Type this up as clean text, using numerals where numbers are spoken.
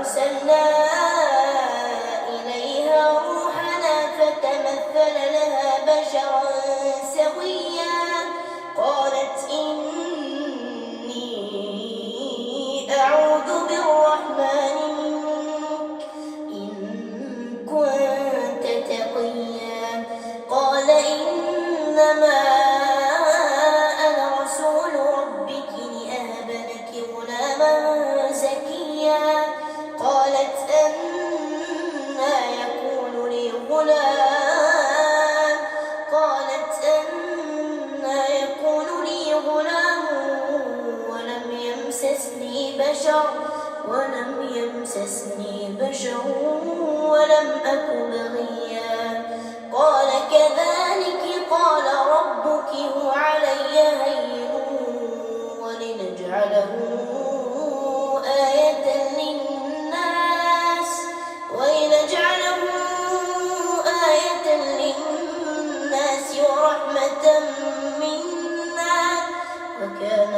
فأرسلنا إليها روحنا فتمثل لها بشرا سويا قالت إني أعوذ بالرحمن منك إن كنت تقيا قال إنما أنا رسول ربك لأهب لك غلاما زكيا قالت أنى يكون لي غلام ولم يمسسني بشر ولم أك بغيا قال كذلك قال ربك هو علي هين ولنجعله آية للناس ورحمة منا وكان